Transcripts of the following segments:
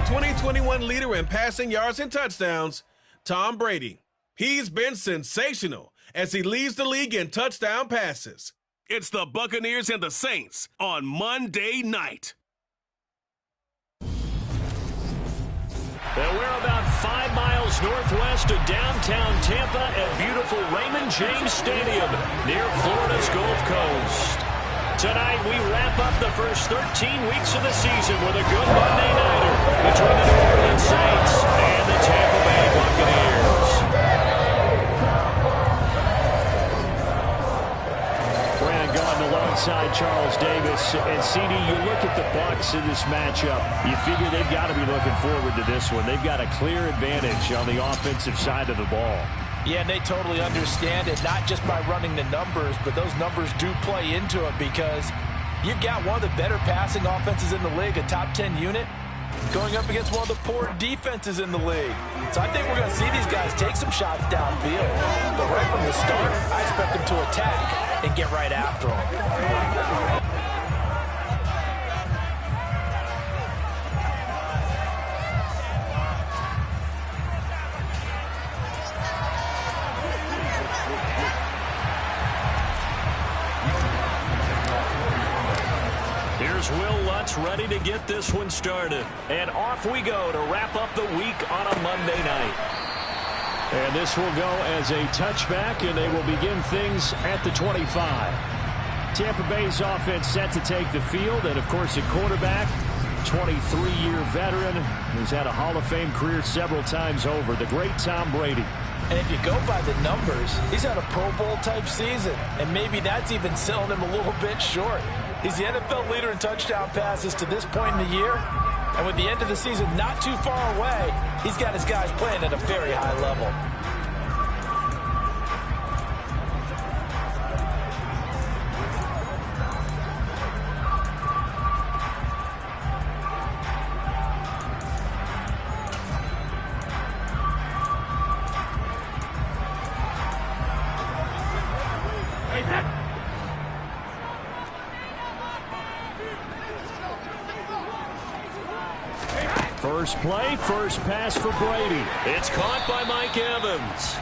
2021 leader in passing yards and touchdowns, Tom Brady. He's been sensational as he leads the league in touchdown passes. It's the Buccaneers and the Saints on Monday night. Well, we're about 5 miles northwest of downtown Tampa at beautiful Raymond James Stadium near Florida's Gulf Coast. Tonight, we wrap up the first 13 weeks of the season with a good Monday nighter between the New Orleans Saints and the Tampa Bay Buccaneers. Brandon Gaudin alongside Charles Davis. And CD, you look at the Bucs in this matchup, you figure they've got to be looking forward to this one. They've got a clear advantage on the offensive side of the ball. Yeah, and they totally understand it, not just by running the numbers, but those numbers do play into it because you've got one of the better passing offenses in the league, a top 10 unit, going up against one of the poor defenses in the league. So I think we're going to see these guys take some shots downfield. But right from the start, I expect them to attack and get right after them. Will Lutz ready to get this one started. And off we go to wrap up the week on a Monday night. And this will go as a touchback, and they will begin things at the 25. Tampa Bay's offense set to take the field, and of course a quarterback, 23-year veteran, who's had a Hall of Fame career several times over, the great Tom Brady. And if you go by the numbers, he's had a Pro Bowl type season, and maybe that's even selling him a little bit short. He's the NFL leader in touchdown passes to this point in the year. And with the end of the season not too far away, he's got his guys playing at a very high level. First play, first pass for Brady. It's caught by Mike Evans.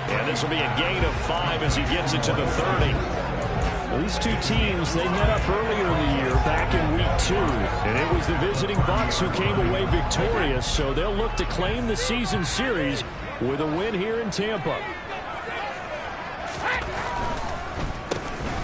And this will be a gain of 5 as he gets it to the 30. Well, these two teams, they met up earlier in the year, back in Week 2. And it was the visiting Bucs who came away victorious, so they'll look to claim the season series with a win here in Tampa.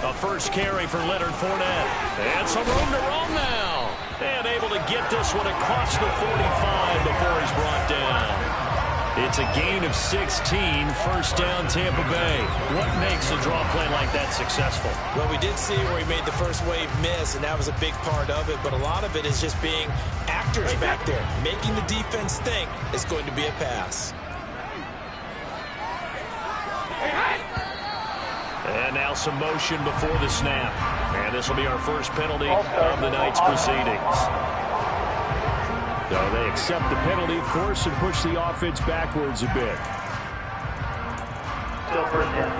A first carry for Leonard Fournette. And some room to roam now. And able to get this one across the 45 before he's brought down. It's a gain of 16, first down Tampa Bay. What makes a draw play like that successful? Well, we did see where he made the first wave miss, and that was a big part of it. But a lot of it is just being actors back there, making the defense think it's going to be a pass. And now some motion before the snap. And this will be our first penalty of the night's proceedings. So they accept the penalty, of course, and push the offense backwards a bit. Still first down.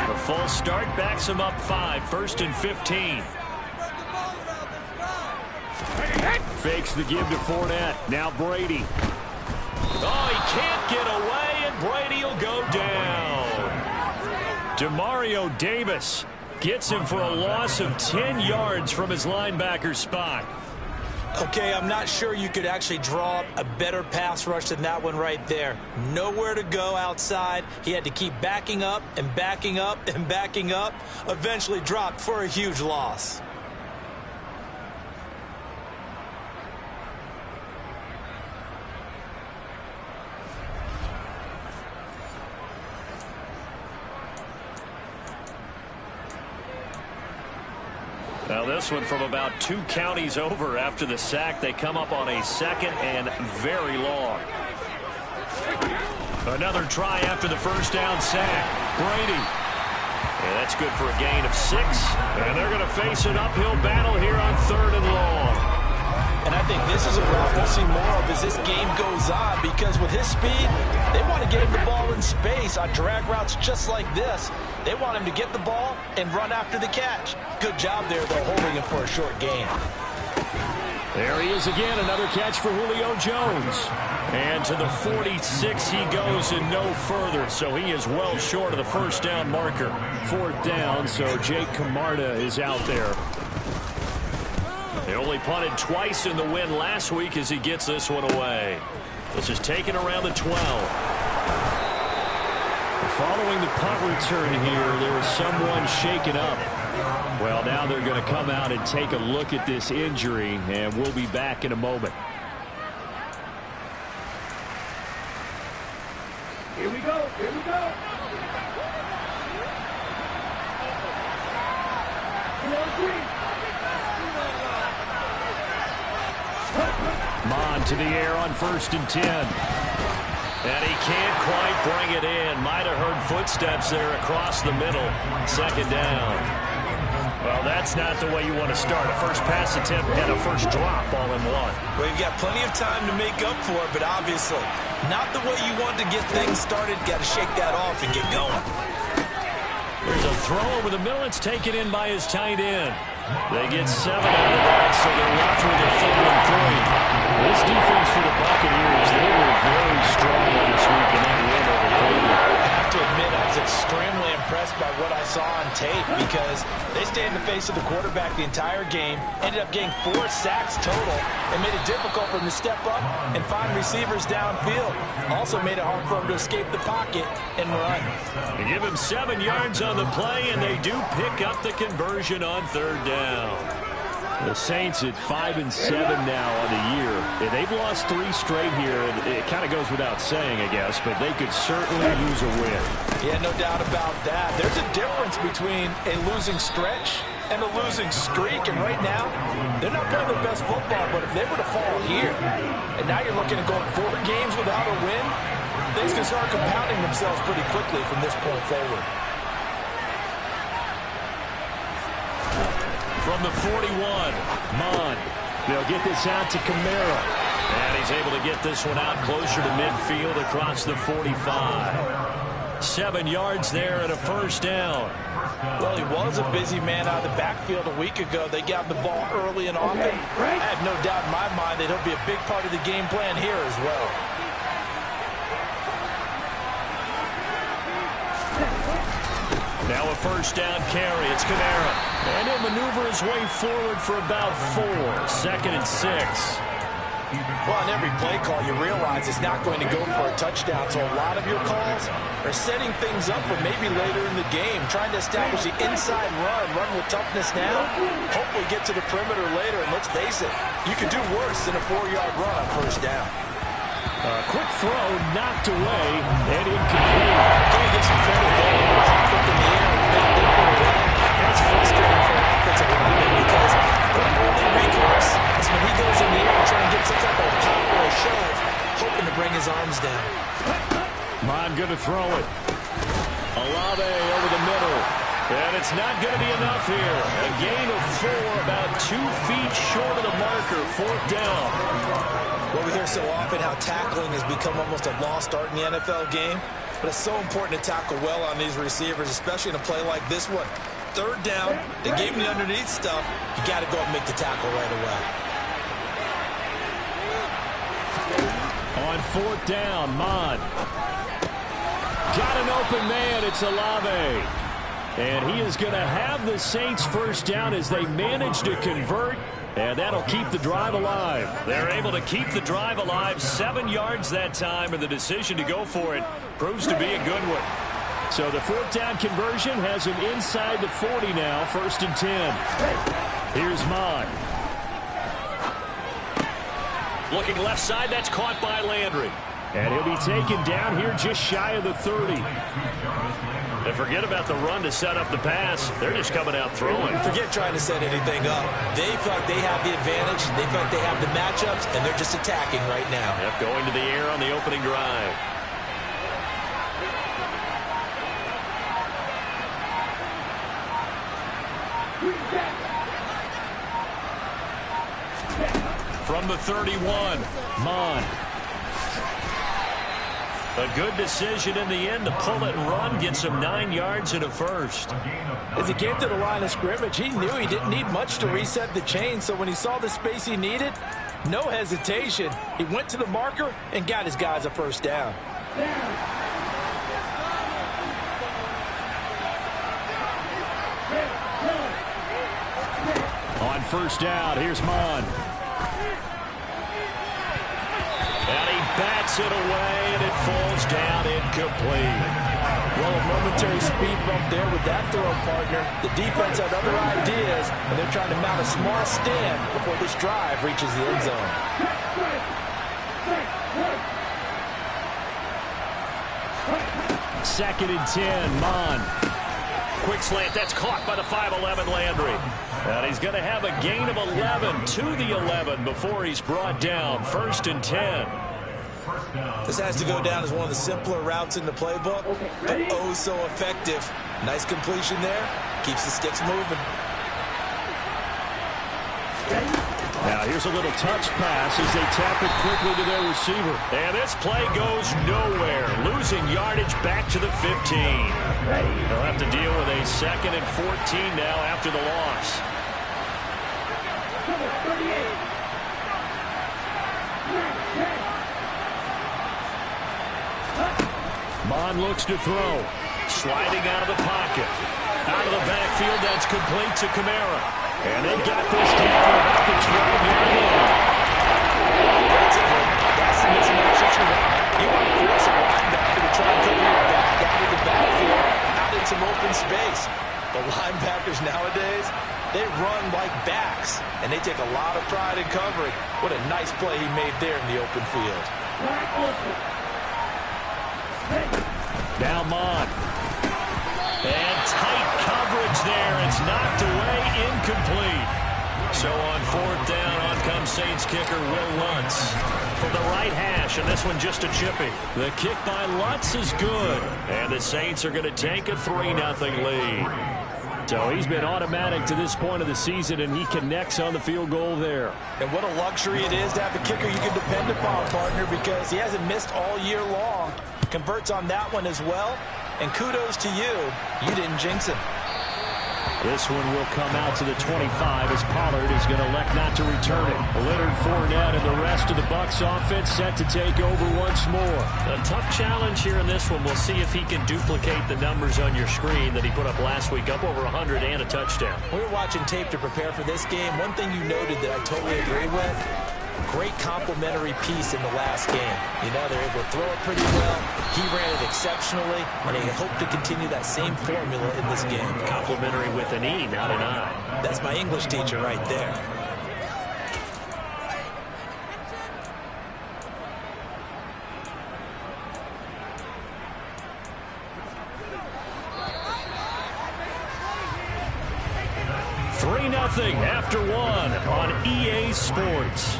The full start backs him up 5, first and 15. Fakes the give to Fournette. Now Brady. Oh, he can't get away, and Brady will go down. Demario Davis gets him for a loss of 10 yards from his linebacker spot. Okay, I'm not sure you could actually draw up a better pass rush than that one right there. Nowhere to go outside. He had to keep backing up and backing up and backing up. Eventually dropped for a huge loss. Now this one from about 2 counties over after the sack. They come up on a second and very long. Another try after the first down sack. Brady. And that's good for a gain of 6. And they're going to face an uphill battle here on 3rd and long. And I think this is a route we'll see more of as this game goes on, because with his speed, they want to get him the ball in space on drag routes just like this. They want him to get the ball and run after the catch. Good job there, though, holding him for a short gain. There he is again, another catch for Julio Jones. And to the 46 he goes and no further, so he is well short of the first down marker. Fourth down, so Jake Camarda is out there. They only punted twice in the win last week as he gets this one away. This is taken around the 12. Following the punt return here, there is someone shaken up. Well, now they're going to come out and take a look at this injury, and we'll be back in a moment. Here we go. Here we go. Mon to the air on 1st and 10. And he can't quite bring it in. Might have heard footsteps there across the middle. Second down. Well, that's not the way you want to start. A first pass attempt and a first drop all in one. Well, you've got plenty of time to make up for it, but obviously not the way you want to get things started. Got to shake that off and get going. There's a throw over the middle. It's taken in by his tight end. They get 7 out of that, so they're left with a 3-and-3. This defense for the Buccaneers, they were very strong last week in that win over Cleveland. I have to admit, I was extremely impressed by what I saw on tape, because they stayed in the face of the quarterback the entire game, ended up getting 4 sacks total, and made it difficult for him to step up and find receivers downfield. Also made it hard for him to escape the pocket and run. They give him 7 yards on the play, and they do pick up the conversion on 3rd down. The Saints at 5-7 now on the year. And they've lost 3 straight here. It kind of goes without saying, I guess, but they could certainly use a win. Yeah, no doubt about that. There's a difference between a losing stretch and a losing streak, and right now, they're not playing their best football, but if they were to fall here, and now you're looking at going 4 games without a win, things can start compounding themselves pretty quickly from this point forward. From the 41, Mon. They'll get this out to Kamara. And he's able to get this one out closer to midfield across the 45. 7 yards there and a first down. Well, he was a busy man out of the backfield a week ago. They got the ball early and often. I have no doubt in my mind that he'll be a big part of the game plan here as well. Now a first down carry. It's Kamara. And he'll maneuver his way forward for about 4. 2nd and 6. Well, on every play call, you realize it's not going to go for a touchdown. So a lot of your calls are setting things up for maybe later in the game, trying to establish the inside run with toughness now. Hopefully get to the perimeter later. And let's face it, you could do worse than a 4-yard run on first down. Quick throw, knocked away, and incomplete. Can we get some credit there? Hop up in the air and make them go away. That's frustrating for an offensive lineman, because their only recourse is when he goes in the air and trying to get some type of pop or a shove, hoping to bring his arms down. Mon going to throw it. Olave over the middle. And it's not going to be enough here. A gain of 4, about 2 feet short of the marker. 4th down. Well, we hear so often how tackling has become almost a lost art in the NFL game, but it's so important to tackle well on these receivers, especially in a play like this one. 3rd down, they gave him the underneath stuff. You got to go and make the tackle right away. On 4th down, Mon. Got an open man. It's Olave. And he is going to have the Saints first down as they manage to convert. And that'll keep the drive alive. They're able to keep the drive alive. 7 yards that time, and the decision to go for it proves to be a good one. So the 4th down conversion has him inside the 40 now. 1st and 10. Here's Mon. Looking left side, that's caught by Landry. And he'll be taken down here just shy of the 30. And forget about the run to set up the pass. They're just coming out throwing. Forget trying to set anything up. They feel like they have the advantage. They feel like they have the matchups, and they're just attacking right now. Yep, going to the air on the opening drive. from the 31. Mon. A good decision in the end to pull it and run, get some 9 yards and a first. As he came to the line of scrimmage, he knew he didn't need much to reset the chain, so when he saw the space he needed, no hesitation. He went to the marker and got his guys a first down. On first down, here's Mon. And he bats it away, and it falls down incomplete. Well, a momentary speed bump there with that throw, partner. The defense had other ideas, and they're trying to mount a small stand before this drive reaches the end zone. Second and 10, Mon. Quick slant, that's caught by the 5'11" Landry. And he's going to have a gain of 11 to the 11 before he's brought down. First and 10. This has to go down as one of the simpler routes in the playbook, but oh so effective. Nice completion there. Keeps the sticks moving. Now here's a little touch pass as they tap it quickly to their receiver. And this play goes nowhere. Losing yardage back to the 15. They'll have to deal with a 2nd and 14 now after the loss. Mon looks to throw. Sliding out of the pocket. Out of the backfield, that's complete to Kamara. And they've got this down about the 12-yard line. That's the mismatch that you want. You want to force a linebacker to try and cover your back out of the backfield, out in some open space. The linebackers nowadays, they run like backs, and they take a lot of pride in covering. What a nice play he made there in the open field. Now Mon. And tight coverage there. It's knocked away, incomplete. So on 4th down, on comes Saints kicker Will Lutz from the right hash, and this one just a chippy. The kick by Lutz is good, and the Saints are going to take a 3-0 lead. So he's been automatic to this point of the season, and he connects on the field goal there. And what a luxury it is to have a kicker you can depend upon, partner, because he hasn't missed all year long. Converts on that one as well. And kudos to you. You didn't jinx him. This one will come out to the 25 as Pollard is going to elect not to return it. Leonard Fournette and the rest of the Bucs offense set to take over once more. A tough challenge here in this one. We'll see if he can duplicate the numbers on your screen that he put up last week, up over 100 and a touchdown. We were watching tape to prepare for this game. One thing you noted that I totally agree with, great complimentary piece in the last game. You know, they're able to throw it pretty well. He ran it exceptionally, and they hope to continue that same formula in this game. Complimentary with an E, not an I. That's my English teacher right there. Nothing after one on EA Sports.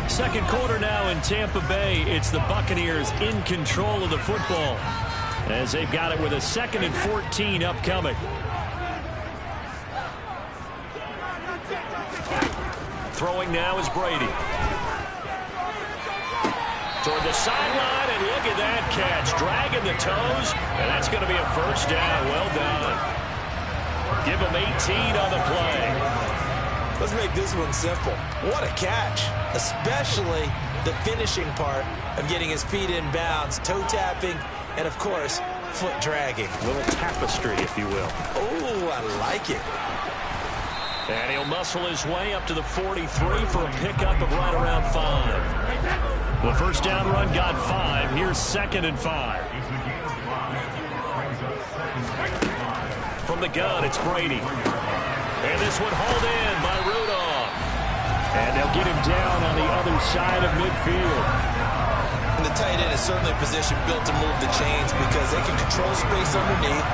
Second quarter now in Tampa Bay. It's the Buccaneers in control of the football as they've got it with a 2nd and 14 upcoming. Throwing now is Brady. Toward the sideline, and look at that catch. Dragging the toes, and that's going to be a first down. Well done. Give him 18 on the play. Let's make this one simple. What a catch, especially the finishing part of getting his feet in bounds, toe tapping, and, of course, foot dragging. A little tapestry, if you will. Oh, I like it. And he'll muscle his way up to the 43 for a pickup of right around 5. The first down run got 5. Here's 2nd and 5. From the gun, it's Brady. And this one hauled in by Rudolph. And they'll get him down on the other side of midfield. And the tight end is certainly a position built to move the chains because they can control space underneath.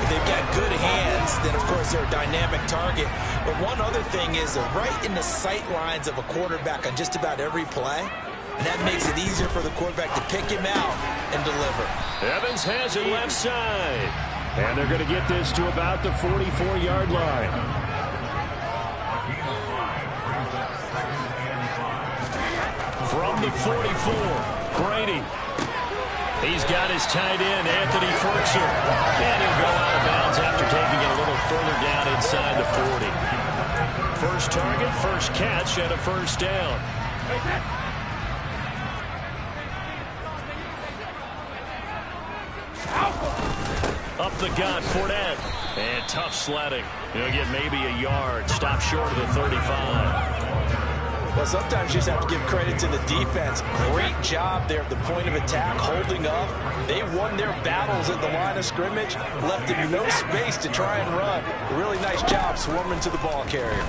If they've got good hands, then, of course, they're a dynamic target. But one other thing is they're right in the sight lines of a quarterback on just about every play. And that makes it easier for the quarterback to pick him out and deliver. Evans has it left side. And they're going to get this to about the 44-yard line. from the 44. Brady. He's got his tight end, Anthony Ferkser. And he'll go out of bounds after taking it a little further down inside the 40. First target, first catch, and a first down. Up the gut, Fournette. And tough sledding. He'll get maybe a yard. Stop short of the 35. Well, sometimes you just have to give credit to the defense. Great job there at the point of attack, holding up. They won their battles at the line of scrimmage, left them no space to try and run. Really nice job swarming to the ball carrier.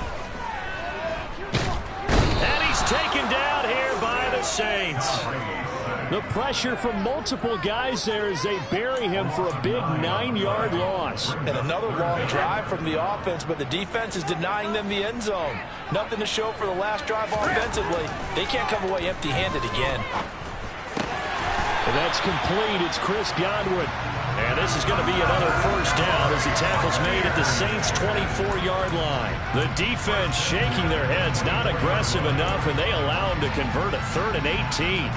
And he's taken down here by the Saints. The pressure from multiple guys there as they bury him for a big 9-yard loss. And another long drive from the offense, but the defense is denying them the end zone. Nothing to show for the last drive offensively. They can't come away empty-handed again. And that's complete. It's Chris Godwin. And this is going to be another first down as the tackle's made at the Saints' 24-yard line. The defense shaking their heads, not aggressive enough, and they allow them to convert a 3rd and 18.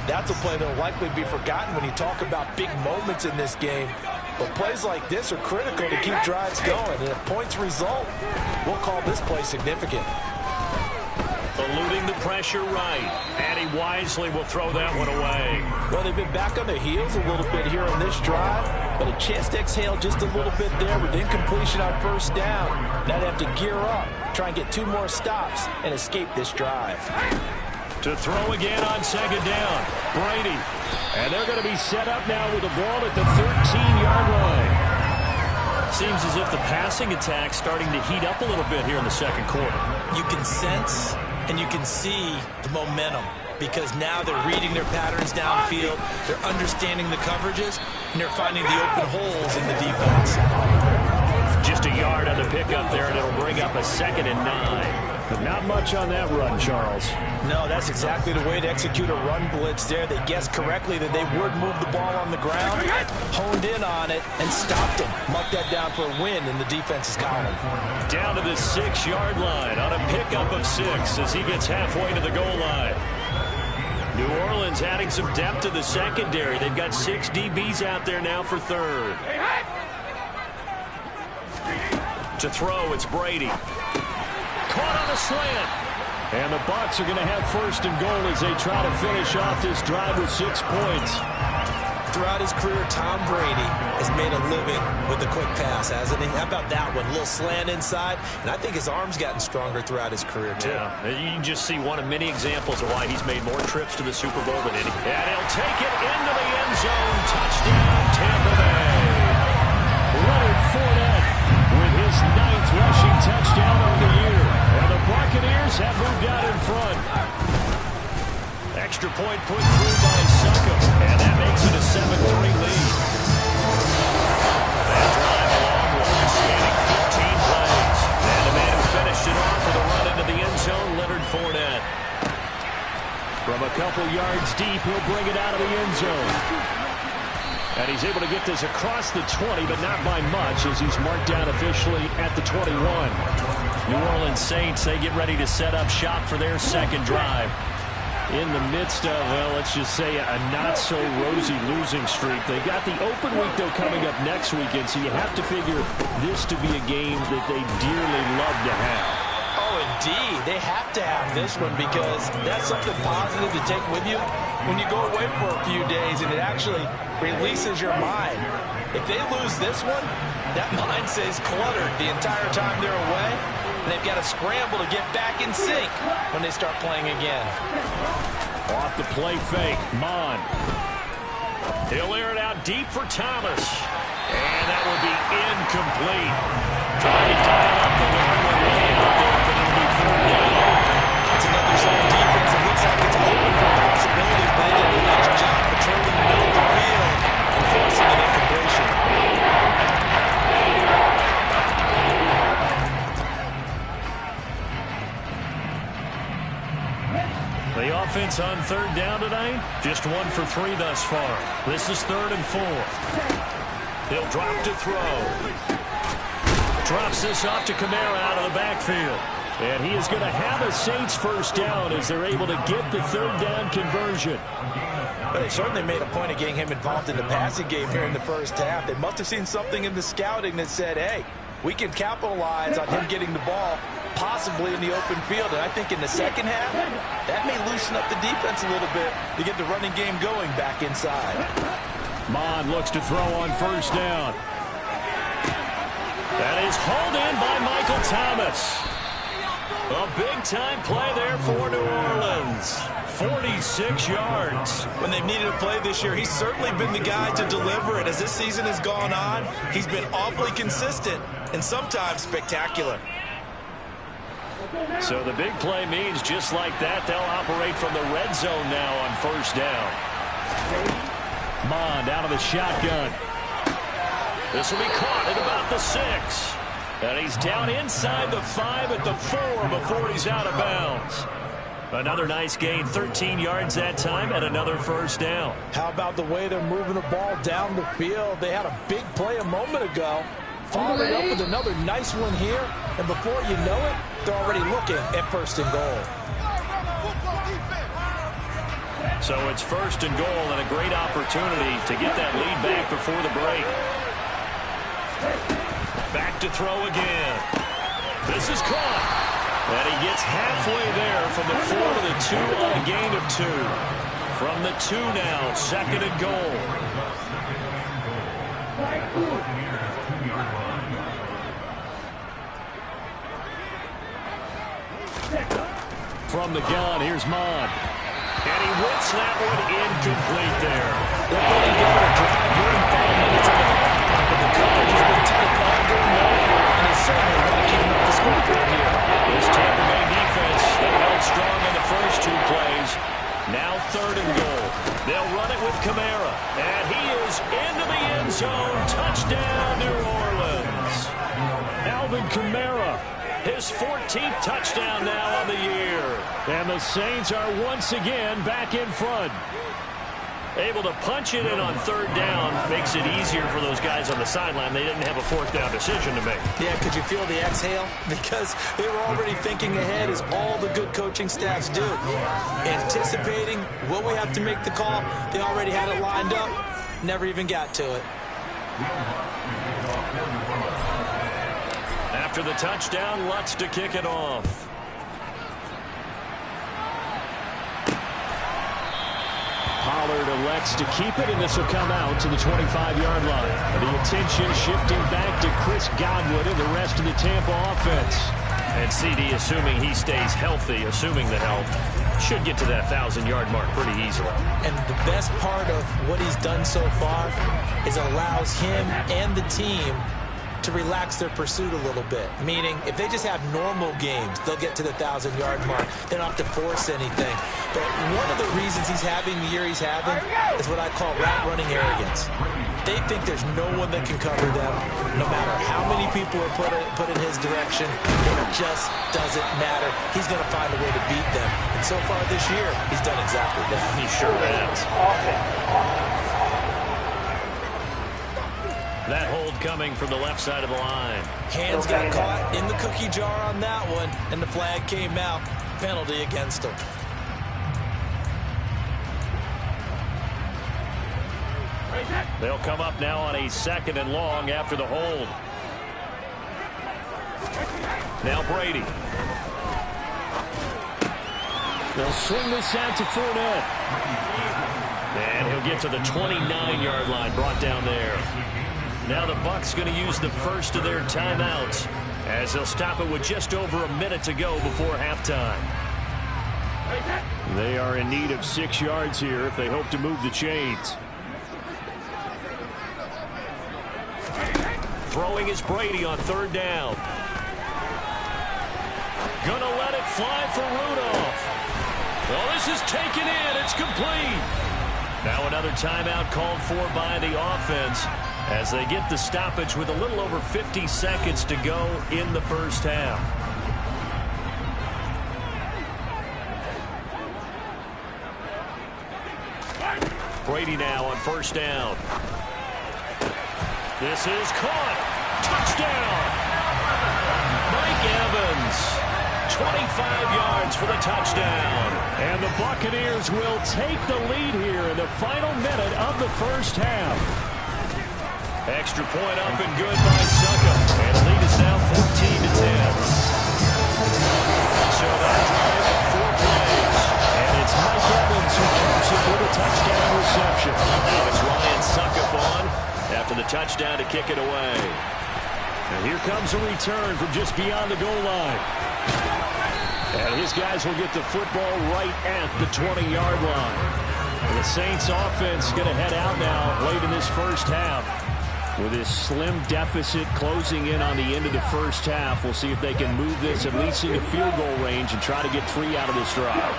That's a play that will likely be forgotten when you talk about big moments in this game. But plays like this are critical to keep drives going. And if points result, we'll call this play significant. Eluding the pressure right. And he wisely will throw that one away. Well, they've been back on their heels a little bit here on this drive. But a chance to exhale just a little bit there with incompletion on first down. Now they have to gear up, try and get 2 more stops, and escape this drive. To throw again on second down. Brady. And they're going to be set up now with the ball at the 13-yard line. Seems as if the passing attack's starting to heat up a little bit here in the second quarter. You can sense and you can see the momentum because now they're reading their patterns downfield, they're understanding the coverages, and they're finding the open holes in the defense. Just a yard on the pickup there, and it'll bring up a 2nd and 9. But not much on that run, Charles. No, that's exactly the way to execute a run blitz there. They guessed correctly that they would move the ball on the ground, honed in on it, and stopped him. Marked that down for a win in the defense's column. Down to the 6-yard line on a pickup of 6 as he gets halfway to the goal line. New Orleans adding some depth to the secondary. They've got 6 DBs out there now for 3rd. To throw, it's Brady. Caught on a slant. And the Bucs are going to have 1st and goal as they try to finish off this drive with 6 points. Throughout his career, Tom Brady has made a living with the quick pass, hasn't he? How about that one? A little slant inside, and I think his arm's gotten stronger throughout his career, too. Yeah, you can just see one of many examples of why he's made more trips to the Super Bowl than any. And he'll take it into the end zone. Touchdown, Tampa Bay. Leonard Fournette with his 9th rushing touchdown on the year. And the Buccaneers have moved out in front. Extra point put through by Suckham. And that makes it a 7-3 lead. That drive along with spanning 15 plays. And the man who finished it off with a run into the end zone, Leonard Fournette. From a couple yards deep, he'll bring it out of the end zone. And he's able to get this across the 20, but not by much as he's marked down officially at the 21. New Orleans Saints, they get ready to set up shop for their 2nd drive. In the midst of, well, let's just say a not-so-rosy losing streak. They've got the open week, though, coming up next weekend, so you have to figure this to be a game that they dearly love to have. Oh, indeed. They have to have this one because that's something positive to take with you when you go away for a few days, and it actually releases your mind. If they lose this one, that mind stays cluttered the entire time they're away, and they've got to scramble to get back in sync when they start playing again. Off the play fake, Mond. He'll air it out deep for Thomas. And that will be incomplete. Trying to dial up the long way out there, but it'll be 4th down. It's another zone defense. It looks like it's open for possibilities, but they did a nice job patrolling the middle of the field and forcing an incompletion. The offense on 3rd down tonight, just 1 for 3 thus far. This is 3rd and 4. He'll drop to throw. Drops this off to Kamara out of the backfield. And he is going to have a Saints first down as they're able to get the third down conversion. But they certainly made a point of getting him involved in the passing game here in the first half. They must have seen something in the scouting that said, hey, we can capitalize on him getting the ball possibly in the open field. And I think in the second half, that may loosen up the defense a little bit to get the running game going back inside. Mond looks to throw on first down. That is hauled in by Michael Thomas. A big-time play there for New Orleans. 46 yards. When they've needed a play this year, he's certainly been the guy to deliver it. As this season has gone on, he's been awfully consistent and sometimes spectacular. So the big play means just like that, they'll operate from the red zone now on first down. Mond out of the shotgun. This will be caught at about the 6. And he's down inside the 5 at the 4 before he's out of bounds. Another nice gain, 13 yards that time, and another first down. How about the way they're moving the ball down the field? They had a big play a moment ago. Followed it up with another nice one here. And before you know it, they're already looking at first and goal. So it's first and goal and a great opportunity to get that lead back before the break. Back to throw again. This is caught. And he gets halfway there from the 4 to the 2 on a gain of 2. From the 2 now, second and goal. From the gun, here's Mond. And he whips that one incomplete there. They're putting together a drive here in 5 minutes of the half. But the coverage has been tight all game long. And it's certainly not keeping up the scoreboard here. This Tampa Bay defense that held strong in the first 2 plays. Now third and goal. They'll run it with Kamara. And he is into the end zone. Touchdown, New Orleans. Alvin Kamara. His 14th touchdown now on the year. And the Saints are once again back in front. Able to punch it in on third down makes it easier for those guys on the sideline. They didn't have a fourth down decision to make. Yeah, could you feel the exhale? Because they were already thinking ahead, as all the good coaching staffs do. Anticipating, will we have to make the call? They already had it lined up. Never even got to it. After the touchdown, Lutz to kick it off. Pollard elects to keep it, and this will come out to the 25-yard line. The attention shifting back to Chris Godwin and the rest of the Tampa offense. And CD, assuming he stays healthy, assuming the health, should get to that 1,000-yard mark pretty easily. And the best part of what he's done so far is allows him and the team to relax their pursuit a little bit. Meaning, if they just have normal games, they'll get to the 1,000-yard mark. They don't have to force anything. But one of the reasons he's having the year he's having is what I call route running arrogance. They think there's no one that can cover them, no matter how many people are put in his direction. It just doesn't matter. He's going to find a way to beat them. And so far this year, he's done exactly that. He sure has. That hold coming from the left side of the line. Hands got caught in the cookie jar on that one, and the flag came out. Penalty against him. They'll come up now on a second and long after the hold. Now Brady. They'll swing this out to Fournette. And he'll get to the 29-yard line, brought down there. Now the Bucs going to use the first of their timeouts as they'll stop it with just over a minute to go before halftime. They are in need of 6 yards here if they hope to move the chains. Throwing is Brady on third down. Gonna let it fly for Rudolph. Well, this is taken in. It's complete. Now another timeout called for by the offense as they get the stoppage with a little over 50 seconds to go in the first half. Brady now on first down. This is caught. Touchdown. Mike Evans. for the touchdown. And the Buccaneers will take the lead here in the final minute of the first half. Extra point up and good by Succa. And the lead is now 14-10. So that drive, 4 plays. And it's Mike Evans who keeps it with a touchdown reception. Now it's Ryan Suckup on after the touchdown to kick it away. And here comes a return from just beyond the goal line. And his guys will get the football right at the 20-yard line. And the Saints offense going to head out now late in this first half. With this slim deficit closing in on the end of the first half, we'll see if they can move this at least into field goal range and try to get 3 out of this drive.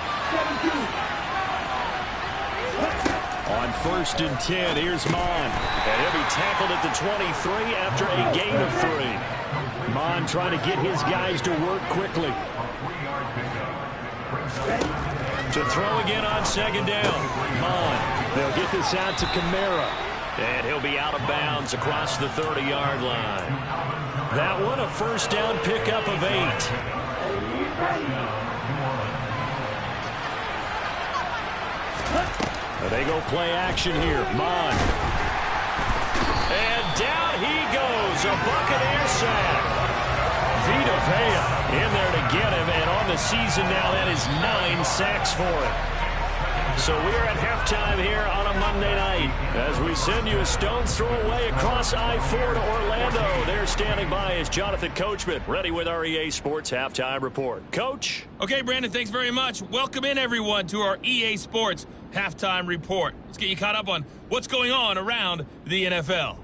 On 1st and 10, here's Mon. And he'll be tackled at the 23 after a gain of 3. Mon trying to get his guys to work quickly. To throw again on 2nd down. Mon. They'll get this out to Kamara. And he'll be out of bounds across the 30-yard line. That one a first down pickup of 8. They go play action here. Mon. And down he goes. A Buccaneer sack. Vita Vea in there to get him. And on the season now, that is 9 sacks for him. So we're at halftime here on a Monday night as we send you a stone's throw away across I-4 to Orlando. There standing by is Jonathan Coachman, ready with our EA Sports Halftime Report. Coach? Okay, Brandon, thanks very much. Welcome in, everyone, to our EA Sports Halftime Report. Let's get you caught up on what's going on around the NFL.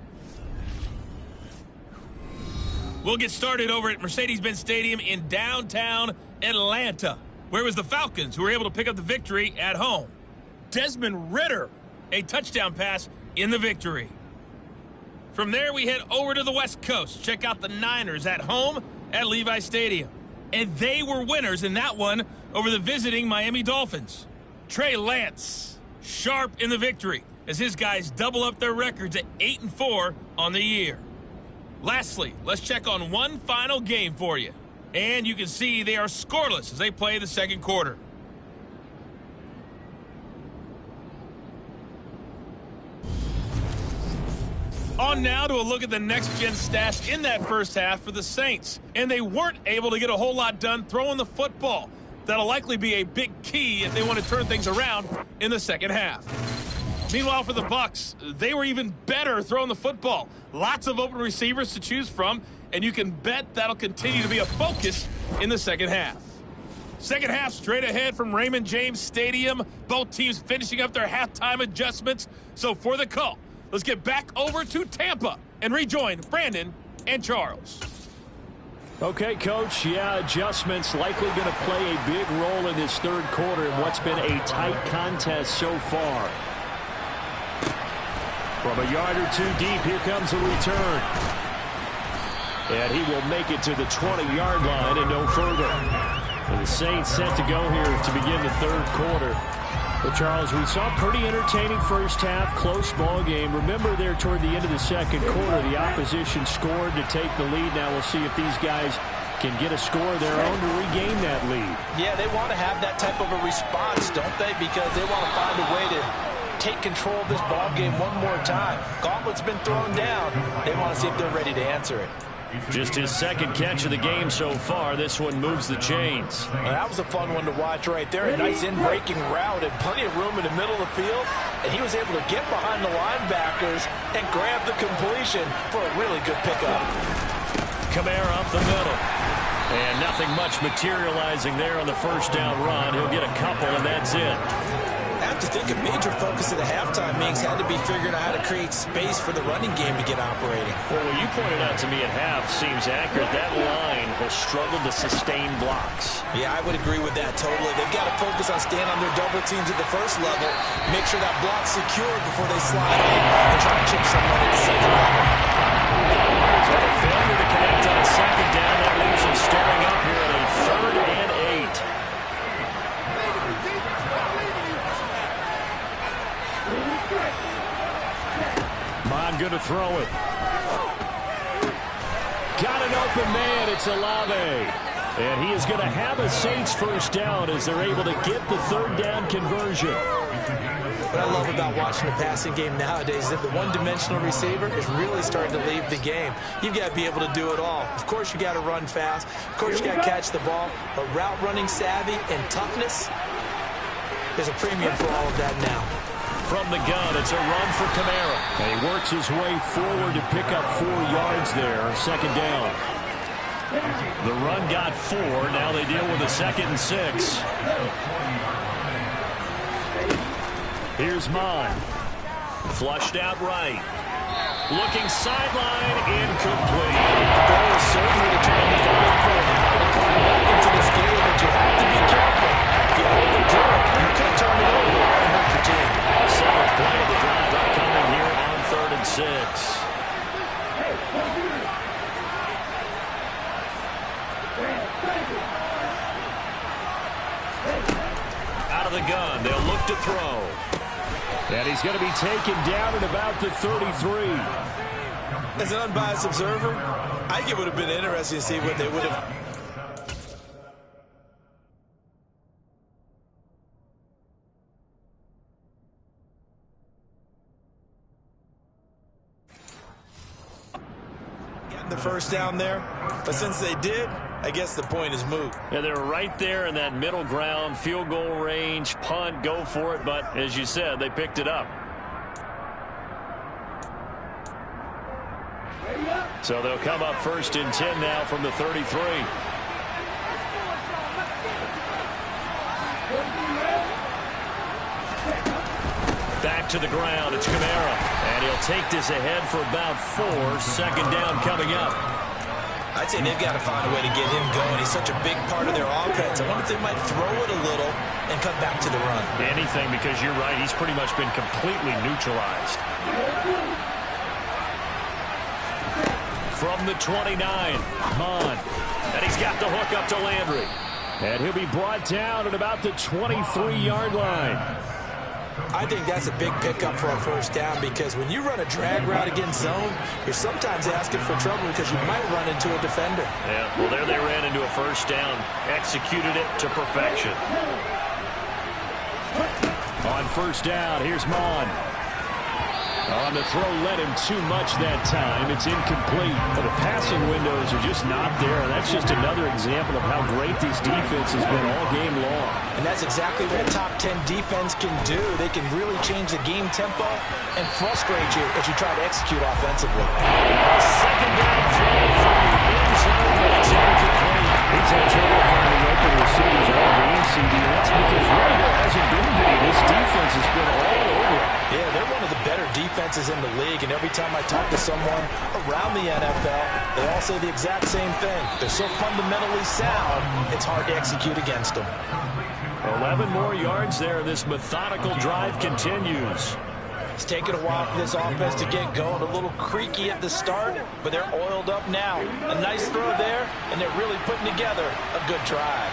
We'll get started over at Mercedes-Benz Stadium in downtown Atlanta, where it was the Falcons who were able to pick up the victory at home. Desmond Ridder, a touchdown pass in the victory. From there, we head over to the West Coast. Check out the Niners at home at Levi Stadium. And they were winners in that one over the visiting Miami Dolphins. Trey Lance, sharp in the victory as his guys double up their records at 8-4 on the year. Lastly, let's check on one final game for you. And you can see they are scoreless as they play the second quarter. On now to a look at the next-gen stats in that first half for the Saints. And they weren't able to get a whole lot done throwing the football. That'll likely be a big key if they want to turn things around in the second half. Meanwhile, for the Bucs, they were even better throwing the football. Lots of open receivers to choose from, and you can bet that'll continue to be a focus in the second half. Second half straight ahead from Raymond James Stadium. Both teams finishing up their halftime adjustments. So for the call, let's get back over to Tampa and rejoin Brandon and Charles. Okay, Coach. Yeah, adjustments likely going to play a big role in this third quarter in what's been a tight contest so far. From a yard or 2 deep, here comes a return. And he will make it to the 20-yard line and no further. And the Saints set to go here to begin the third quarter. Well, Charles, we saw a pretty entertaining first half, close ball game. Remember there toward the end of the second quarter, the opposition scored to take the lead. Now we'll see if these guys can get a score of their own to regain that lead. Yeah, they want to have that type of a response, don't they? Because they want to find a way to take control of this ball game one more time. Gauntlet's been thrown down. They want to see if they're ready to answer it. Just his second catch of the game so far. This one moves the chains. Well, that was a fun one to watch right there. A nice in-breaking route and plenty of room in the middle of the field. And he was able to get behind the linebackers and grab the completion for a really good pickup. Kamara up the middle. And nothing much materializing there on the first down run. He'll get a couple, and that's it. I have to think a major focus of the halftime meetings had to be figuring out how to create space for the running game to get operating. Well, what you pointed out to me at half seems accurate. That line has struggled to sustain blocks. Yeah, I would agree with that totally. They've got to focus on staying on their double teams at the first level, make sure that block's secured before they slide in and try to chip someone at the second level. So a failure to connect on second down. That leaves them staring up here at a 3rd and 8. Mon going to throw it. Got an open man. It's Olave. And he is going to have a Saints first down as they're able to get the third down conversion. What I love about watching the passing game nowadays is that the one-dimensional receiver is really starting to leave the game. You've got to be able to do it all. Of course, you got to run fast. Of course, you got to catch the ball. But route running savvy and toughness, there's a premium for all of that now. From the gun, it's a run for Kamara. And he works his way forward to pick up 4 yards there, second down. The run got 4. Now they deal with a 2nd and 6. Here's Mon. Flushed out right. Looking sideline, incomplete. The goal is certainly to try to make a big play to come back into this game, but you have to be careful. If you overdo it, you can turn it over and hurt your team. 7th play of the drive upcoming here on 3rd and 6. Out of the gun, they'll look to throw. And he's going to be taken down at about the 33. As an unbiased observer, I think it would have been interesting to see what they would have. Getting the first down there, but since they did, I guess the point is moot. Yeah, they're right there in that middle ground, field goal range, punt, go for it, but as you said, they picked it up. So they'll come up 1st and 10 now from the 33. Back to the ground, it's Kamara, and he'll take this ahead for about 4, second down coming up. I'd say they've got to find a way to get him going. He's such a big part of their offense. I wonder if they might throw it a little and come back to the run. Anything, because you're right, he's pretty much been completely neutralized. From the 29, Mon. And he's got the hook up to Landry. And he'll be brought down at about the 23-yard line. I think that's a big pickup for a first down because when you run a drag route against zone, you're sometimes asking for trouble because you might run into a defender. Yeah, well, there they ran into a first down. Executed it to perfection. On first down, here's Mon. On the throw, led him too much that time. It's incomplete. But the passing windows are just not there. And that's just another example of how great this defense has been all game long. And that's exactly what a top 10 defense can do. They can really change the game tempo and frustrate you as you try to execute offensively. Second down throw from the end zone, but it's incomplete. He's had trouble finding open receivers all game, CD. That's because really there hasn't been many. This defense has been all over. Yeah, they're one of the better defenses in the league, and every time I talk to someone around the NFL, they all say the exact same thing. They're so fundamentally sound, it's hard to execute against them. 11 more yards there. This methodical drive continues. It's taken a while for this offense to get going. A little creaky at the start, but they're oiled up now. A nice throw there, and they're really putting together a good drive.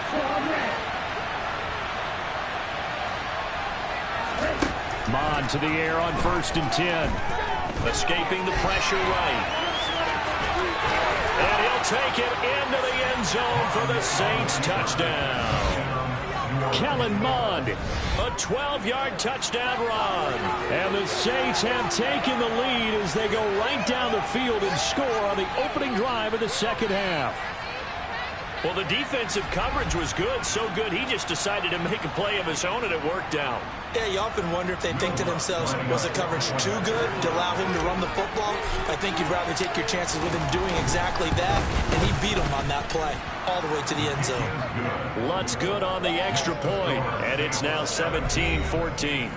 Mon to the air on 1st and 10. Escaping the pressure right. And he'll take it into the end zone for the Saints touchdown. Kellen Mond, a 12-yard touchdown run. And the Saints have taken the lead as they go right down the field and score on the opening drive of the second half. Well, the defensive coverage was good, so good he just decided to make a play of his own, and it worked out. Yeah, you often wonder if they think to themselves, was the coverage too good to allow him to run the football? I think you'd rather take your chances with him doing exactly that, and he beat him on that play all the way to the end zone. Lutz good on the extra point, and it's now 17-14.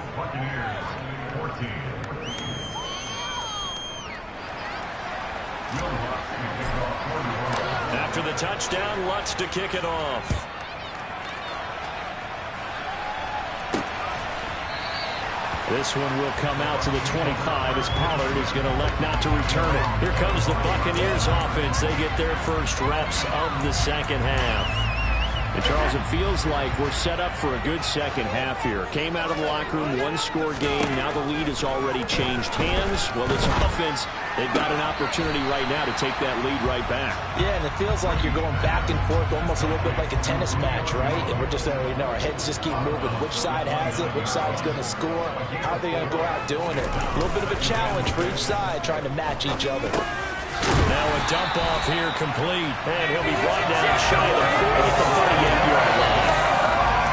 After the touchdown, Lutz to kick it off. This one will come out to the 25 as Pollard is going to elect not to return it. Here comes the Buccaneers offense. They get their first reps of the second half. And Charles, it feels like we're set up for a good second half here. Came out of the locker room, one-score game. Now the lead has already changed hands. Well, this offense, they've got an opportunity right now to take that lead right back. Yeah, and it feels like you're going back and forth almost a little bit like a tennis match, right? And we're just, our heads just keep moving. Which side has it? Which side's going to score? How are they going to go out doing it? A little bit of a challenge for each side trying to match each other. Now a dump off here complete. And he'll be brought down shy of the 40 at the 38-yard line.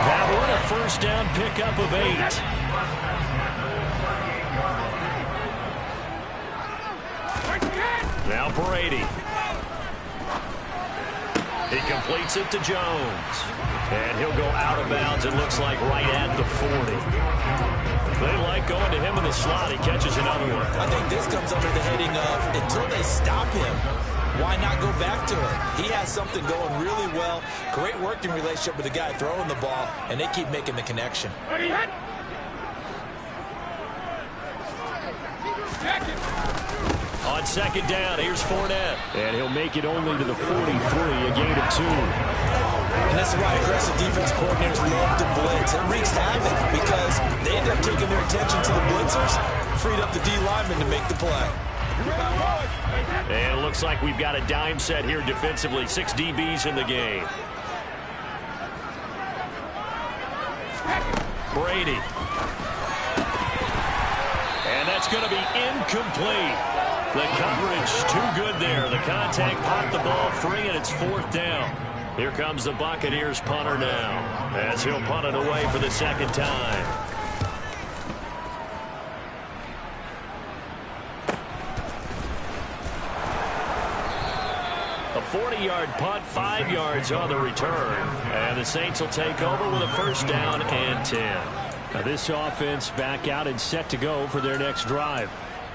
That one a first down pickup of 8. Now Brady. He completes it to Jones. And he'll go out of bounds, it looks like, right at the 40. They like going to him in the slot. He catches another one. I think this comes under the heading of, until they stop him, why not go back to him? He has something going really well. Great working relationship with the guy throwing the ball, and they keep making the connection. On second down, here's Fournette. And he'll make it only to the 43, a gain of 2. And that's why aggressive defense coordinators love to blitz. It wreaks havoc because they end up taking their attention to the blitzers, freed up the D lineman to make the play. And it looks like we've got a dime set here defensively. 6 DBs in the game. Brady. And that's going to be incomplete. The coverage too good there. The contact popped the ball free, and it's 4th down. Here comes the Buccaneers punter now, as he'll punt it away for the second time. A 40-yard punt, 5 yards on the return. And the Saints will take over with a first down and 10. Now this offense back out and set to go for their next drive.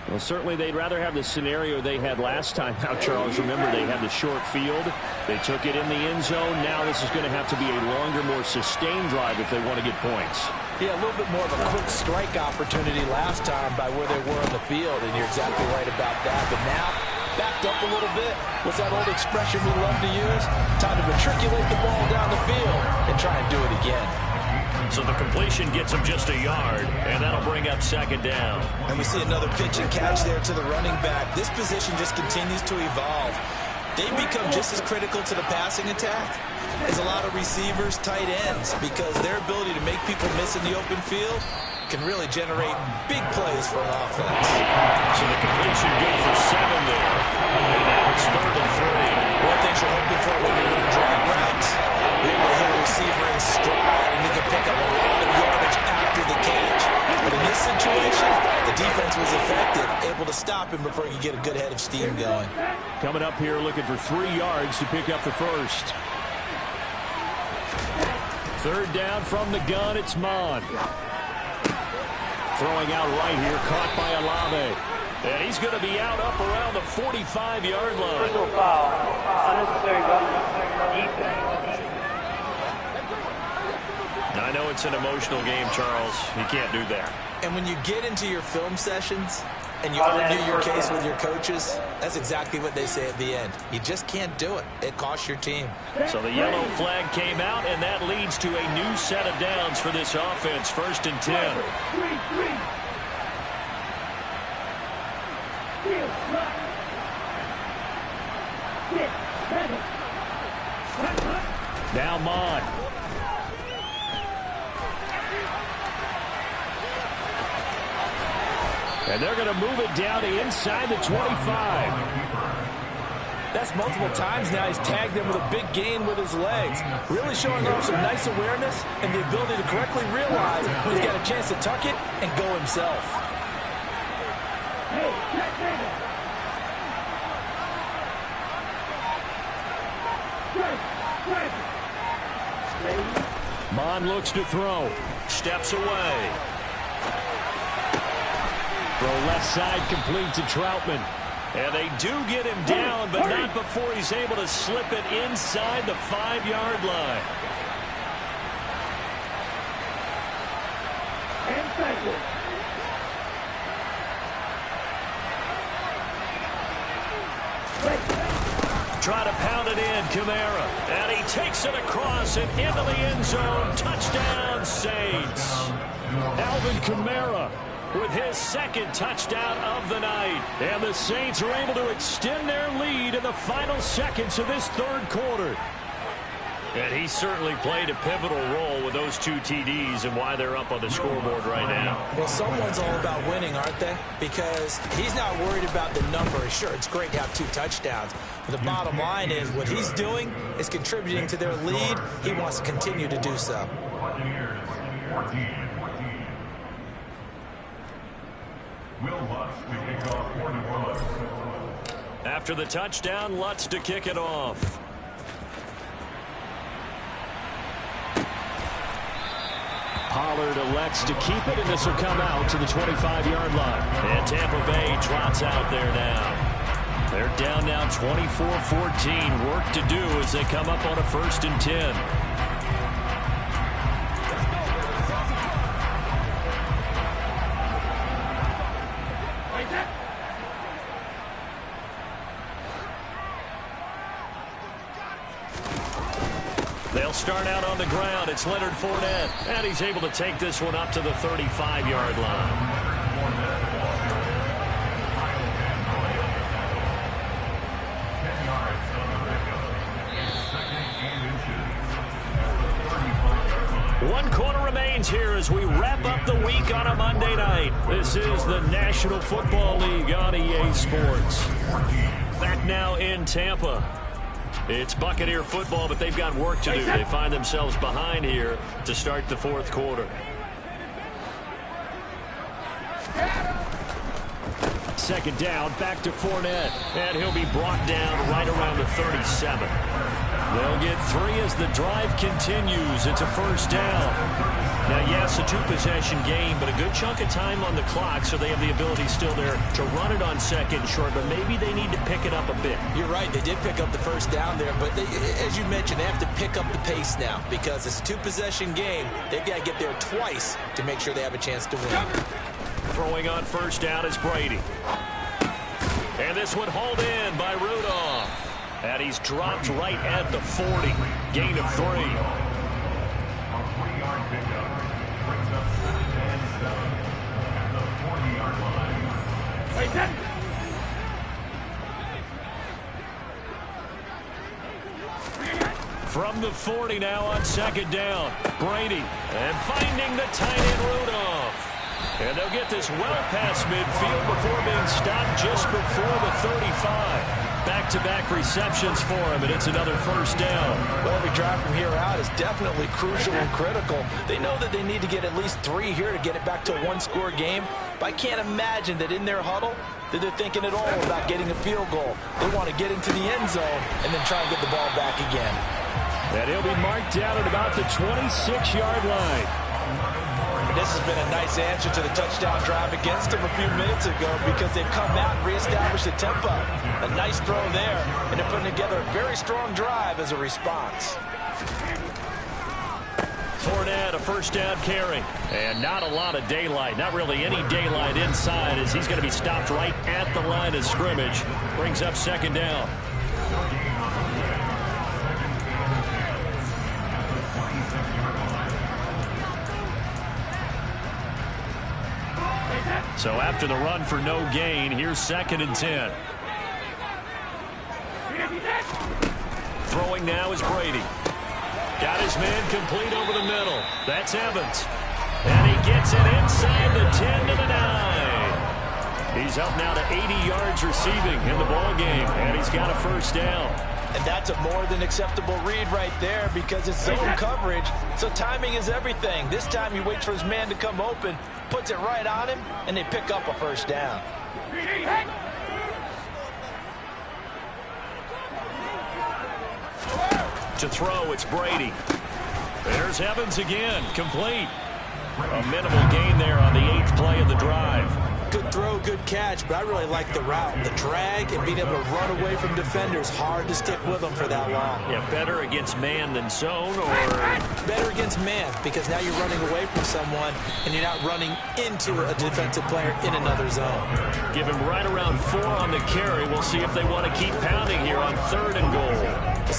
Well, certainly they'd rather have the scenario they had last time out, Charles. Remember, they had the short field. They took it in the end zone. Now this is going to have to be a longer, more sustained drive if they want to get points. Yeah, a little bit more of a quick strike opportunity last time by where they were on the field, and you're exactly right about that. But now, backed up a little bit. What's that old expression we love to use? Time to matriculate the ball down the field and try and do it again. So the completion gets him just a yard, and that'll bring up second down. And we see another pitch and catch there to the running back. This position just continues to evolve. They become just as critical to the passing attack as a lot of receivers, tight ends, because their ability to make people miss in the open field can really generate big plays for an offense. So the completion good for 7 there. And now it's 3rd and 3. One thing you're hoping for when you're running drag routes, you're able to hit a receiver in stride, and you can pick up a lot of yardage after the catch. But in this situation, the defense was effective, able to stop him before he could get a good head of steam going. Coming up here looking for 3 yards to pick up the first. 3rd down from the gun, it's Mon. Throwing out right here, caught by Olave. And he's going to be out up around the 45-yard line. Personal foul. Unnecessary defense. I know it's an emotional game, Charles. You can't do that. And when you get into your film sessions and you argue your case with your coaches, that's exactly what they say at the end. You just can't do it. It costs your team. So the yellow flag came out, and that leads to a new set of downs for this offense. 1st and 10. Now Mon. And they're going to move it down to inside the 25. That's multiple times now he's tagged them with a big gain with his legs. Really showing off some nice awareness and the ability to correctly realize when he's got a chance to tuck it and go himself. Mon looks to throw. Steps away. Throw left side complete to Troutman. And they do get him down, but not before he's able to slip it inside the 5-yard line. Try to pound it in, Kamara. And he takes it across and into the end zone. Touchdown, Saints. Alvin Kamara with his second touchdown of the night. And the Saints are able to extend their lead in the final seconds of this third quarter. And he certainly played a pivotal role with those 2 TDs and why they're up on the scoreboard right now. Well, someone's all about winning, aren't they? Because he's not worried about the number. Sure, it's great to have 2 touchdowns. But the bottom line is what he's doing is contributing to their lead. He wants to continue to do so. After the touchdown, Lutz to kick it off. Pollard elects to keep it, and this will come out to the 25-yard line. And Tampa Bay trots out there now. They're down now 24-14. Work to do as they come up on a 1st and 10. They'll start out on the ground. It's Leonard Fournette, and he's able to take this one up to the 35-yard line. One quarter remains here as we wrap up the week on a Monday night. This is the National Football League on EA Sports. Back now in Tampa. It's Buccaneer football, but they've got work to do. They find themselves behind here to start the 4th quarter. Second down, back to Fournette, and he'll be brought down right around the 37. They'll get 3 as the drive continues. It's a 1st down. Now, yes, a 2-possession game, but a good chunk of time on the clock, so they have the ability still there to run it on 2nd and short, but maybe they need to pick it up a bit. You're right. They did pick up the 1st down there, but as you mentioned, they have to pick up the pace now because it's a 2-possession game. They've got to get there twice to make sure they have a chance to win. Throwing on 1st down is Brady. And this one hauled in by Rudolph. And he's dropped right at the 40. Gain of 3. From the 40 now on 2nd down. Brady. And finding the tight end Rudolph. And they'll get this well past midfield before being stopped just before the 35. Back-to-back receptions for him, and it's another 1st down. Well, every drive from here out is definitely crucial and critical. They know that they need to get at least 3 here to get it back to a 1-score game. But I can't imagine that in their huddle that they're thinking at all about getting a field goal. They want to get into the end zone and then try and get the ball back again. And he'll be marked down at about the 26-yard line. This has been a nice answer to the touchdown drive against them a few minutes ago because they've come out and reestablished the tempo. A nice throw there, and they're putting together a very strong drive as a response. Fournette, a 1st down carry. And not a lot of daylight, not really any daylight inside as he's going to be stopped right at the line of scrimmage. Brings up 2nd down. So after the run for no gain, here's 2nd and 10. Throwing now is Brady. Got his man complete over the middle. That's Evans. And he gets it inside the 10 to the 9. He's up now to 80 yards receiving in the ball game, and he's got a 1st down. And that's a more than acceptable read right there because it's zone coverage, so timing is everything. This time he waits for his man to come open, puts it right on him, and they pick up a 1st down. To throw, it's Brady. There's Evans again, complete. A minimal gain there on the 8th play of the drive. Good throw, good catch, but I really like the route. The drag and being able to run away from defenders, hard to stick with them for that long. Yeah, better against man than zone, or? Better against man, because now you're running away from someone, and you're not running into a defensive player in another zone. Give him right around 4 on the carry. We'll see if they want to keep pounding here on 3rd and goal.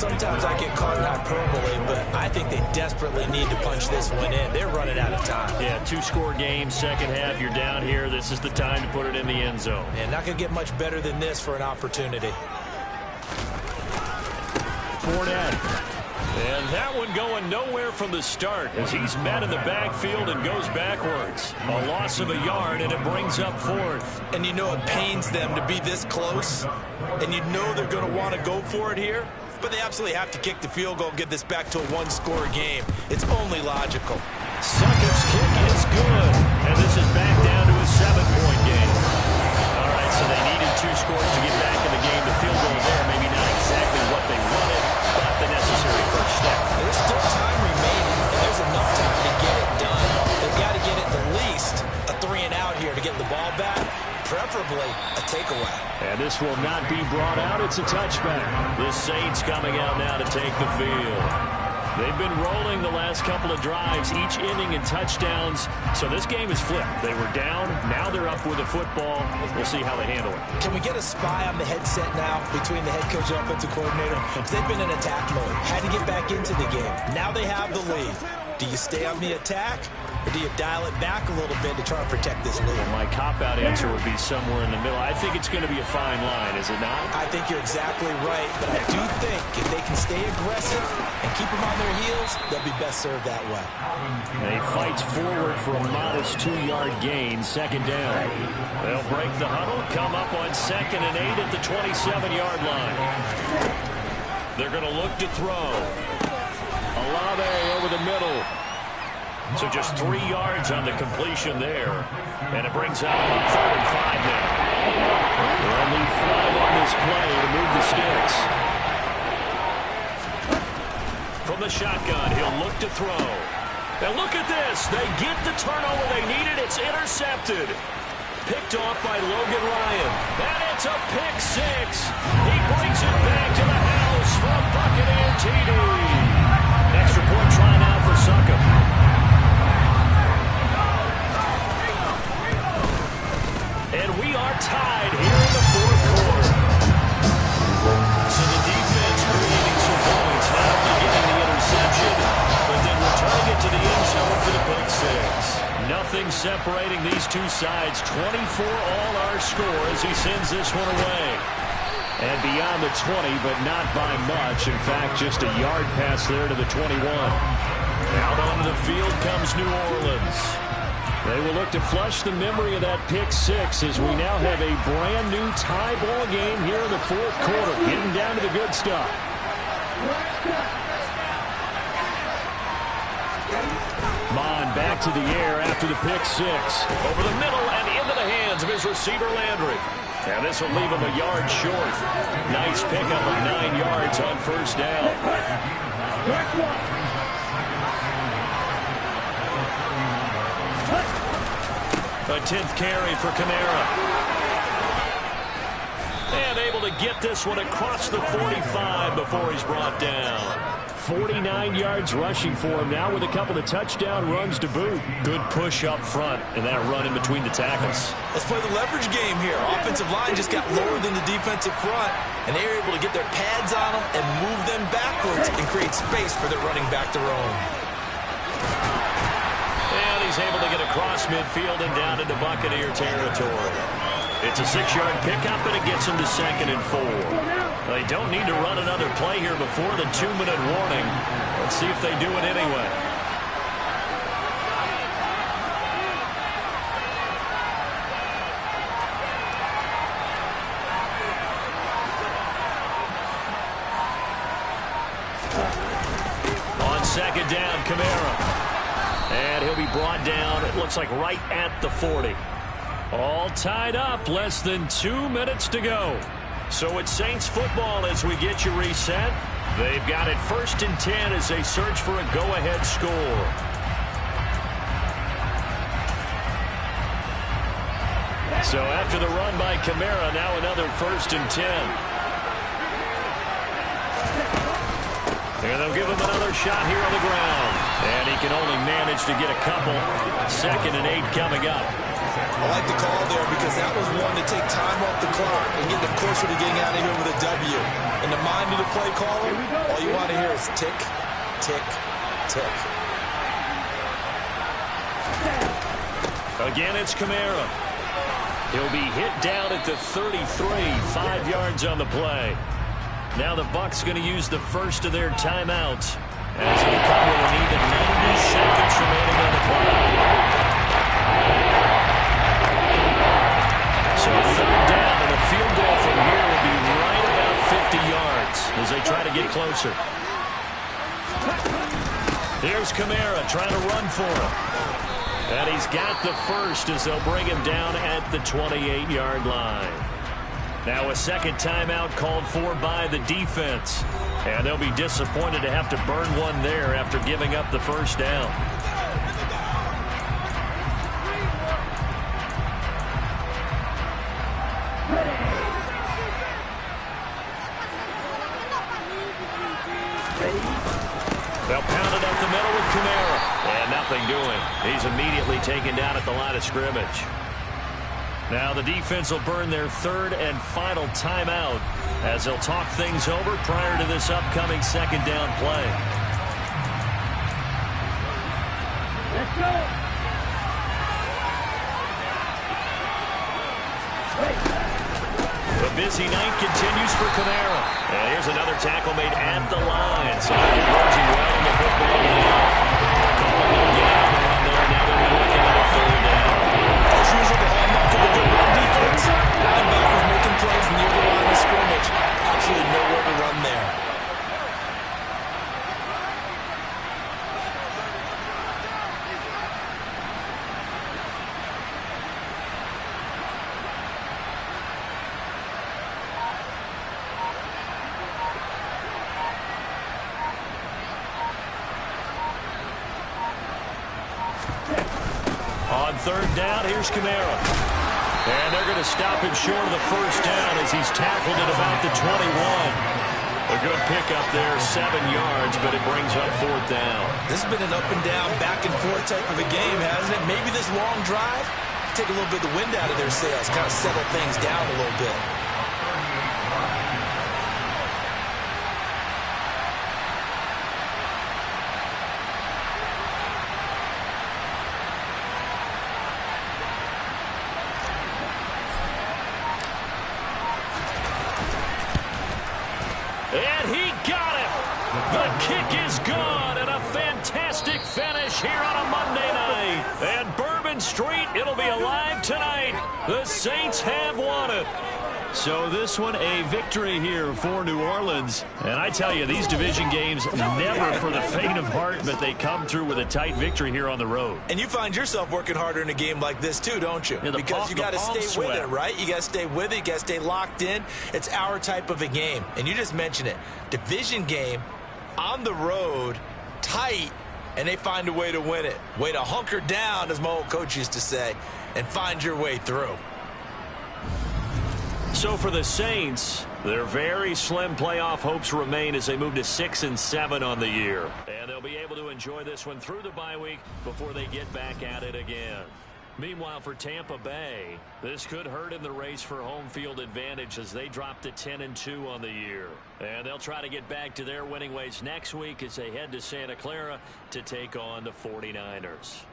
sometimes I get caught in hyperbole, but I think they desperately need to punch this one in. They're running out of time. Yeah, 2-score game, second half, you're down here. This is the time to put it in the end zone. And not going to get much better than this for an opportunity. Fournette. And that one going nowhere from the start as he's met in the backfield and goes backwards. A loss of a yard, and it brings up fourth. And you know it pains them to be this close, and you know they're going to want to go for it here, but they absolutely have to kick the field goal and get this back to a one-score game. It's only logical. Suckett's kick is good, and this is back down to a 7-point game. All right, so they needed 2 scores to get back in the game. The field goal there, maybe not exactly what they wanted, but the necessary first step. There's still time remaining, and there's enough time to get it done. They've got to get it at least a 3-and-out here to get the ball back, preferably a takeaway. And this will not be brought out. It's a touchback. The Saints coming out now to take the field. They've been rolling the last couple of drives, each inning in touchdowns. So this game is flipped. They were down. Now they're up with the football. We'll see how they handle it. Can we get a spy on the headset now between the head coach and offensive coordinator? Because they've been in attack mode. Had to get back into the game. Now they have the lead. Do you stay on the attack, or do you dial it back a little bit to try and protect this lead? Well, my cop-out answer would be somewhere in the middle. I think it's going to be a fine line, is it not? I think you're exactly right, but I do think if they can stay aggressive and keep them on their heels, they'll be best served that way. They fight forward for a modest 2-yard gain, second down. They'll break the huddle, come up on 2nd and 8 at the 27-yard line. They're going to look to throw. Olave over the middle. So just 3 yards on the completion there. And it brings out about 3rd and 5 now. They'll need 5 on this play to move the sticks. From the shotgun, he'll look to throw. And look at this. They get the turnover they needed. It's intercepted. Picked off by Logan Ryan. And it's a pick 6. He brings it back to the house for a Buccaneer TD. Extra point try now for Suckup. And we are tied here in the 4th quarter. So the defense creating some points, not only getting the interception, but then returning it to the end zone for the pick 6. Nothing separating these two sides. 24 all our score as he sends this one away. And beyond the 20, but not by much. In fact, just a yard pass there to the 21. Out onto the field comes New Orleans. They will look to flush the memory of that pick 6 as we now have a brand new tie ball game here in the 4th quarter. Getting down to the good stuff. Mon back to the air after the pick 6. Over the middle and into the hands of his receiver Landry. And this will leave him a yard short. Nice pickup of 9 yards on 1st down. A 10th carry for Kamara. And able to get this one across the 45 before he's brought down. 49 yards rushing for him now with a couple of touchdown runs to boot. Good push up front and that run in between the tackles. Let's play the leverage game here. Offensive line just got lower than the defensive front, and they were able to get their pads on them and move them backwards and create space for their running back to roam. And he's able to get across midfield and down into Buccaneer territory. It's a 6-yard pickup, and it gets him to 2nd and 4. They don't need to run another play here before the 2-minute warning. Let's see if they do it anyway. On 2nd down, Kamara. And he'll be brought down, it looks like right at the 40. All tied up, less than 2 minutes to go. So it's Saints football as we get you reset. They've got it 1st and 10 as they search for a go-ahead score. So after the run by Kamara, now another 1st and 10. And they'll give him another shot here on the ground. And he can only manage to get a couple. 2nd and 8 coming up. I like the call there because that was one to take time off the clock and get them closer to getting out of here with a W. In the mind of the play caller, all you want to hear is tick, tick, tick. Again, it's Kamara. He'll be hit down at the 33, 5 yards on the play. Now the Bucs going to use the first of their timeouts as we come with an even 90 seconds remaining on the clock. So third down and a field goal from here will be right about 50 yards as they try to get closer. Here's Kamara trying to run for him. And he's got the first as they'll bring him down at the 28-yard line. Now a second timeout called for by the defense. And they'll be disappointed to have to burn one there after giving up the first down. They'll pound it up the middle with Kamara. And nothing doing. He's immediately taken down at the line of scrimmage. Now the defense will burn their third and final timeout as they'll talk things over prior to this upcoming second down play. Let's go. The busy night continues for Kamara. And here's another tackle made at the line. So converging well in the football game. Calling it again on the run there. Now they're looking at a third down. As usual, the hallmark of a good run defense. Linebackers making plays near the line of scrimmage. Absolutely nowhere to run there. On third down, here's Kamara. And they're going to stop him short of the first down as he's tackled at about the 21. A good pickup there, 7 yards, but it brings up fourth down. This has been an up and down, back and forth type of a game, hasn't it? Maybe this long drive, take a little bit of the wind out of their sails, kind of settle things down a little bit. And he got it. The kick is gone, and a fantastic finish here on a Monday night. And Bourbon Street, it'll be alive tonight. The Saints have won it. So this one a victory here for New Orleans. And I tell you, these division games never for the faint of heart, but they come through with a tight victory here on the road. And you find yourself working harder in a game like this too, don't you? Yeah, because you got to stay with it, right? You got to stay with it. You got to stay locked in. It's our type of a game. And you just mentioned it. Division game on the road, tight, and they find a way to win it. Way to hunker down, as my old coach used to say, and find your way through. So for the Saints, their very slim playoff hopes remain as they move to 6-7 on the year. And they'll be able to enjoy this one through the bye week before they get back at it again. Meanwhile, for Tampa Bay, this could hurt in the race for home field advantage as they drop to 10-2 on the year. And they'll try to get back to their winning ways next week as they head to Santa Clara to take on the 49ers.